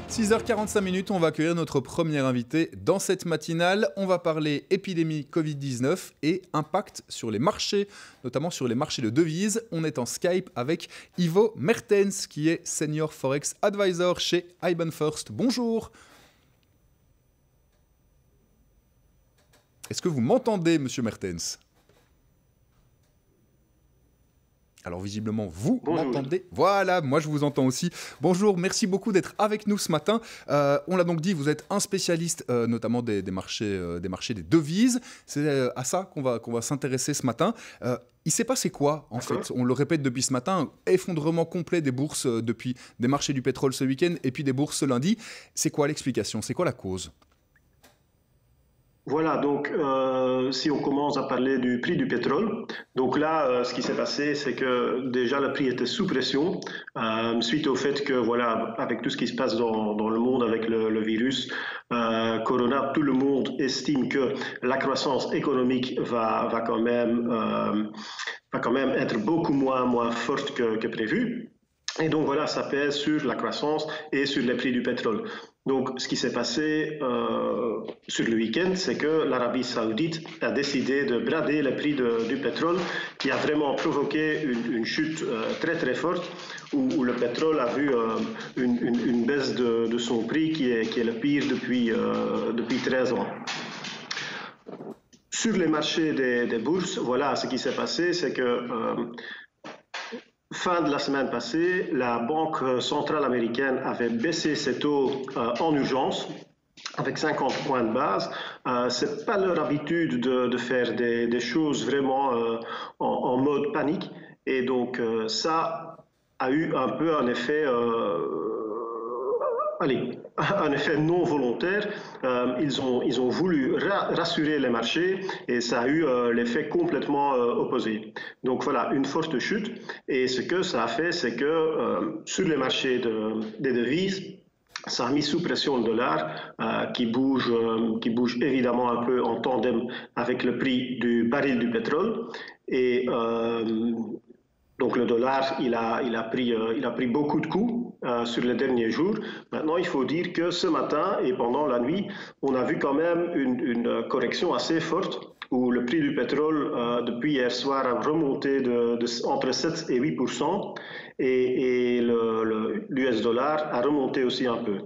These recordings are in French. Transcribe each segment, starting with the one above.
6h45, on va accueillir notre premier invité dans cette matinale. On va parler épidémie Covid-19 et impact sur les marchés, notamment sur les marchés de devises. On est en Skype avec Ivo Mertens, qui est Senior Forex Advisor chez IBAN First. Bonjour. Est-ce que vous m'entendez, monsieur Mertens ? Alors visiblement, vous m'entendez. Voilà, moi je vous entends aussi. Bonjour, merci beaucoup d'être avec nous ce matin. On l'a donc dit, vous êtes un spécialiste notamment des marchés des devises. C'est à ça qu'on va s'intéresser ce matin. Il s'est passé quoi en fait ? On le répète depuis ce matin, effondrement complet des bourses depuis des marchés du pétrole ce week-end et puis des bourses ce lundi. C'est quoi l'explication ? C'est quoi la cause ? Voilà, donc si on commence à parler du prix du pétrole, donc là, ce qui s'est passé, c'est que déjà le prix était sous pression suite au fait que, voilà, avec tout ce qui se passe dans le monde avec le virus Corona, tout le monde estime que la croissance économique va quand même être beaucoup moins forte que prévu. Et donc voilà, ça pèse sur la croissance et sur les prix du pétrole. Donc ce qui s'est passé sur le week-end, c'est que l'Arabie Saoudite a décidé de brader le prix du pétrole, qui a vraiment provoqué une chute très très forte, où le pétrole a vu une baisse de son prix qui est le pire depuis 13 ans. Sur les marchés des bourses, voilà, ce qui s'est passé, c'est que fin de la semaine passée, la Banque centrale américaine avait baissé ses taux en urgence avec 50 points de base. Ce n'est pas leur habitude de faire des choses vraiment en mode panique. Et donc ça a eu un peu un effet... un effet non volontaire. Ils ont voulu rassurer les marchés et ça a eu l'effet complètement opposé. Donc voilà, une forte chute. Et ce que ça a fait, c'est que sur les marchés des devises, ça a mis sous pression le dollar qui bouge évidemment un peu en tandem avec le prix du baril du pétrole. Et donc le dollar, il a pris beaucoup de coups sur les derniers jours. Maintenant, il faut dire que ce matin et pendant la nuit, on a vu quand même une correction assez forte où le prix du pétrole depuis hier soir a remonté entre 7 et 8%, et l'US dollar a remonté aussi un peu.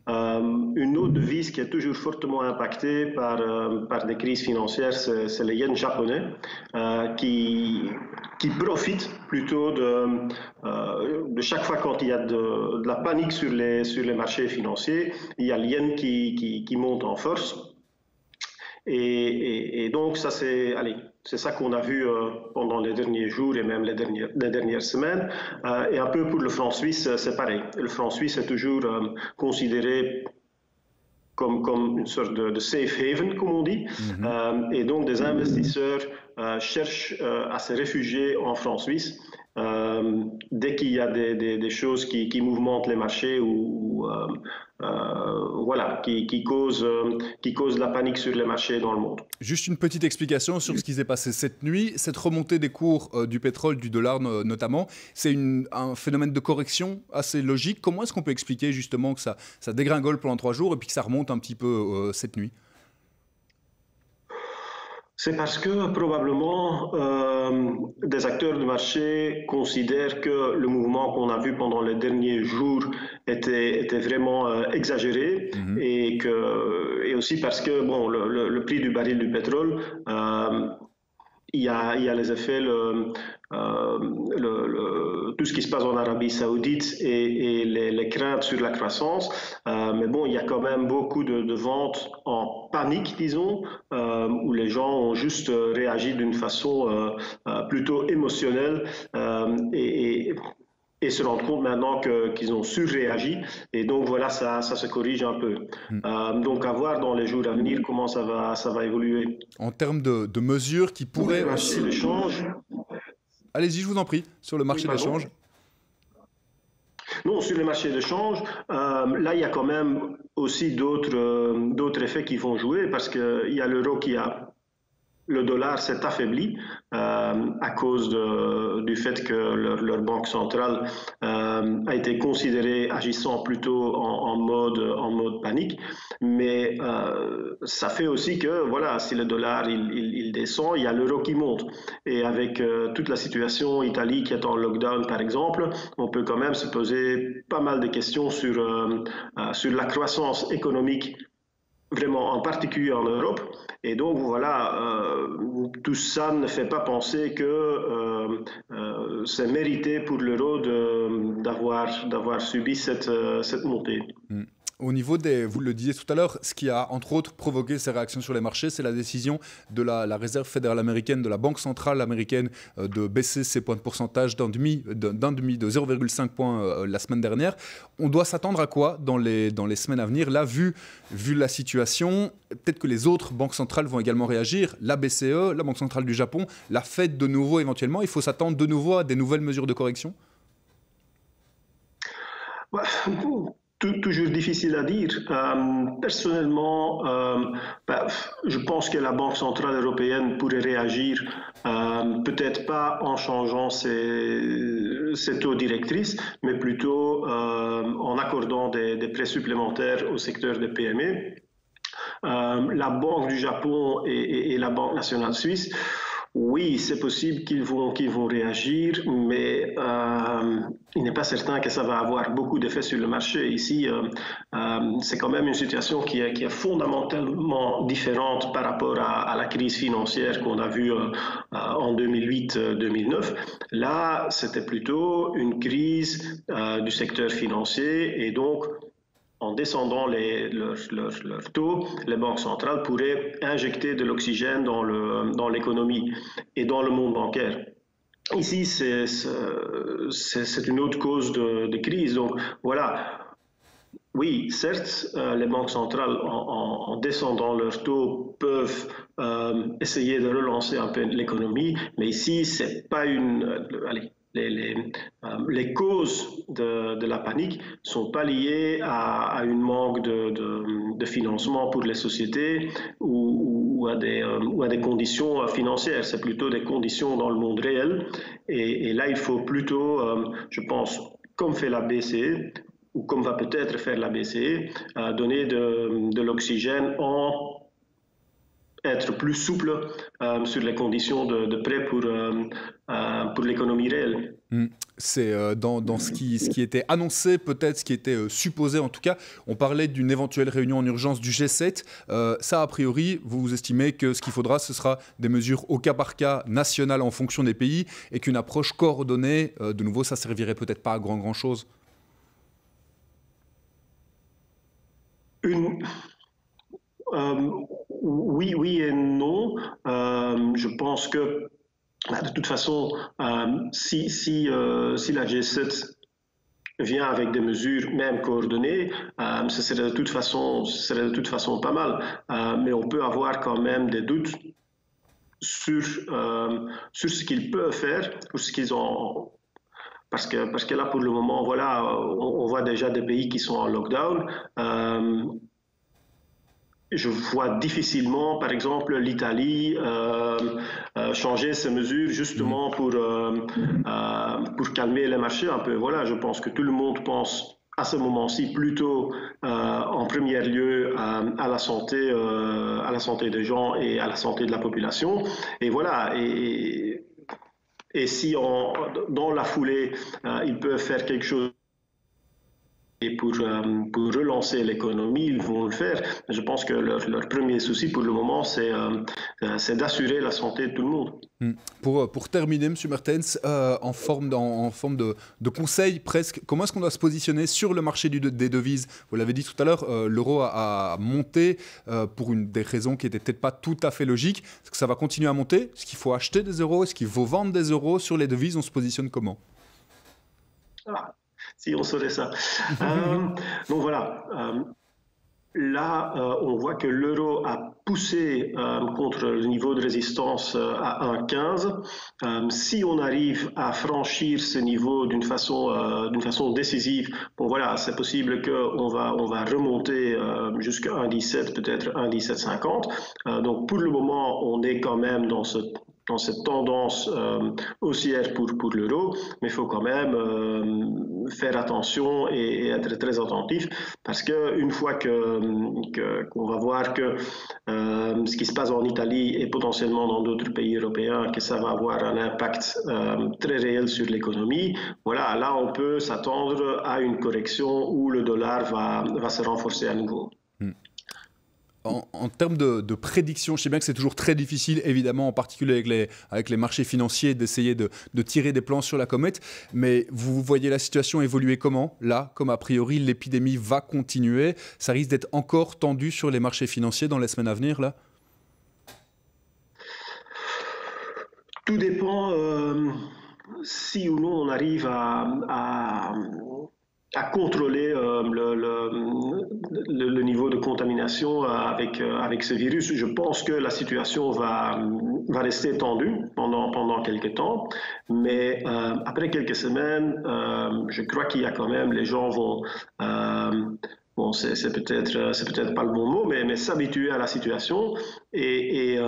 Une autre devise qui est toujours fortement impactée par des crises financières, c'est le yen japonais, qui profite plutôt de chaque fois quand il y a de la panique sur les marchés financiers, il y a le yen qui monte en force. Et donc ça c'est ça qu'on a vu pendant les derniers jours et même les dernières semaines. Et un peu pour le franc suisse, c'est pareil. Le franc suisse est toujours considéré comme une sorte de safe haven, comme on dit. Et donc des investisseurs cherchent à se réfugier en franc suisse dès qu'il y a des choses qui mouvementent les marchés ou voilà, qui causent la panique sur les marchés dans le monde. Juste une petite explication sur ce qui s'est passé cette nuit. Cette remontée des cours du pétrole, du dollar notamment, c'est un phénomène de correction assez logique. Comment est-ce qu'on peut expliquer justement que ça dégringole pendant 3 jours et puis que ça remonte un petit peu cette nuit ? C'est parce que probablement des acteurs du marché considèrent que le mouvement qu'on a vu pendant les derniers jours était vraiment exagéré, et aussi parce que bon, le prix du baril du pétrole, il y a les effets, tout ce qui se passe en Arabie Saoudite et les craintes sur la croissance. Mais bon, il y a quand même beaucoup de ventes en panique, disons, où les gens ont juste réagi d'une façon plutôt émotionnelle et se rendent compte maintenant qu'ils ont surréagi. Et donc voilà, ça se corrige un peu. Donc à voir dans les jours à venir comment ça va évoluer. En termes de mesures qui pourraient aussi... Allez-y, je vous en prie, sur le marché d'échange. Non, sur les marchés d'échange, là, il y a quand même aussi d'autres effets qui vont jouer, parce qu'il y a l'euro qui a le dollar s'est affaibli à cause du fait que leur banque centrale a été considérée agissant plutôt en mode panique. Mais ça fait aussi que, voilà, si le dollar il descend, il y a l'euro qui monte. Et avec toute la situation Italie qui est en lockdown, par exemple, on peut quand même se poser pas mal de questions sur la croissance économique vraiment en particulier en Europe. Et donc voilà, tout ça ne fait pas penser que c'est mérité pour l'euro d'avoir subi cette montée. Mm. Au niveau des, vous le disiez tout à l'heure, ce qui a entre autres provoqué ces réactions sur les marchés, c'est la décision de la Réserve fédérale américaine, de la Banque centrale américaine, de baisser ses points de pourcentage d'un demi, de 0,5 points la semaine dernière. On doit s'attendre à quoi dans les semaines à venir? Là, vu la situation, peut-être que les autres banques centrales vont également réagir. La BCE, la Banque centrale du Japon, la Fed de nouveau éventuellement. Il faut s'attendre de nouveau à des nouvelles mesures de correction? Toujours difficile à dire. Personnellement, je pense que la Banque centrale européenne pourrait réagir, peut-être pas en changeant ses taux directrices, mais plutôt en accordant des prêts supplémentaires au secteur des PME. La Banque du Japon et la Banque nationale suisse, oui, c'est possible qu'ils vont réagir, mais il n'est pas certain que ça va avoir beaucoup d'effet sur le marché. Ici, c'est quand même une situation qui est fondamentalement différente par rapport à la crise financière qu'on a vue en 2008-2009. Là, c'était plutôt une crise du secteur financier et donc en descendant leurs taux, les banques centrales pourraient injecter de l'oxygène dans l'économie et dans le monde bancaire. Ici, c'est une autre cause de crise. Donc voilà, oui, certes, les banques centrales, en descendant leurs taux, peuvent essayer de relancer un peu l'économie, mais ici, c'est pas allez, les causes de la panique ne sont pas liées à une manque de financement pour les sociétés ou à des conditions financières. C'est plutôt des conditions dans le monde réel. Et là, il faut plutôt, je pense, comme fait la BCE, ou comme va peut-être faire la BCE, donner de l'oxygène en être plus souple sur les conditions de prêt pour l'économie réelle. C'est dans ce qui était annoncé, peut-être ce qui était supposé en tout cas. On parlait d'une éventuelle réunion en urgence du G7. Ça, a priori, vous estimez que ce qu'il faudra, ce sera des mesures au cas par cas, nationales en fonction des pays, et qu'une approche coordonnée, de nouveau, ça servirait peut-être pas à grand chose? Oui et non. Je pense que de toute façon, si la G7 vient avec des mesures même coordonnées, ce serait de toute façon pas mal. Mais on peut avoir quand même des doutes sur ce qu'ils peuvent faire, ou ce qu'ils ont. Parce que là, pour le moment, voilà, on voit déjà des pays qui sont en lockdown. Je vois difficilement, par exemple, l'Italie changer ses mesures justement pour calmer les marchés un peu. Voilà, je pense que tout le monde pense à ce moment-ci plutôt en premier lieu à la santé des gens et à la santé de la population. Et voilà. Et si dans la foulée, ils peuvent faire quelque chose et pour relancer l'économie, ils vont le faire. Je pense que leur premier souci pour le moment, c'est d'assurer la santé de tout le monde. Pour terminer, M. Mertens, en forme de conseil presque, comment est-ce qu'on doit se positionner sur le marché des devises? Vous l'avez dit tout à l'heure, l'euro a monté pour des raisons qui n'étaient peut-être pas tout à fait logiques. Est-ce que ça va continuer à monter? Est-ce qu'il faut acheter des euros? Est-ce qu'il faut vendre des euros? Sur les devises, on se positionne comment? Si on saurait ça. Donc voilà. Là, on voit que l'euro a poussé contre le niveau de résistance à 1,15. Si on arrive à franchir ce niveau d'une façon décisive, bon voilà, c'est possible qu'on va remonter jusqu'à 1,17, peut-être 1,1750. Donc pour le moment, on est quand même dans cette tendance haussière pour l'euro, mais il faut quand même faire attention et être très attentif parce qu'une fois qu'on va voir que ce qui se passe en Italie et potentiellement dans d'autres pays européens, que ça va avoir un impact très réel sur l'économie, voilà, là on peut s'attendre à une correction où le dollar va se renforcer à nouveau. En termes de prédiction, je sais bien que c'est toujours très difficile, évidemment, en particulier avec les marchés financiers, d'essayer de tirer des plans sur la comète. Mais vous voyez la situation évoluer comment? Là, comme a priori, l'épidémie va continuer. Ça risque d'être encore tendu sur les marchés financiers dans les semaines à venir, là? Tout dépend si ou non on arrive à contrôler le niveau de contamination avec ce virus. Je pense que la situation va rester tendue pendant quelques temps, mais après quelques semaines, je crois qu'il y a quand même, les gens vont... Bon, c'est peut-être pas le bon mot, mais s'habituer à la situation et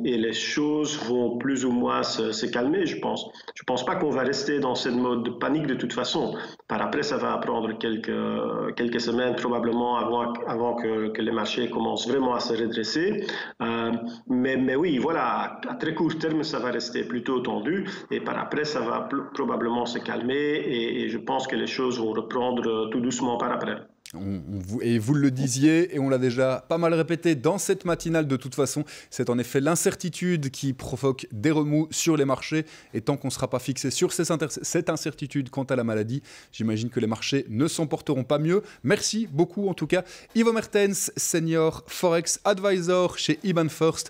les choses vont plus ou moins se calmer, je pense. Je pense pas qu'on va rester dans cette mode de panique de toute façon. Par après, ça va prendre quelques semaines probablement avant que les marchés commencent vraiment à se redresser. Mais oui, voilà, à très court terme, ça va rester plutôt tendu et par après, ça va probablement se calmer et je pense que les choses vont reprendre tout doucement par après. Et vous le disiez, et on l'a déjà pas mal répété dans cette matinale de toute façon, c'est en effet l'incertitude qui provoque des remous sur les marchés. Et tant qu'on ne sera pas fixé sur cette incertitude quant à la maladie, j'imagine que les marchés ne s'en porteront pas mieux. Merci beaucoup en tout cas. Ivo Mertens, Senior Forex Advisor chez IBAN First.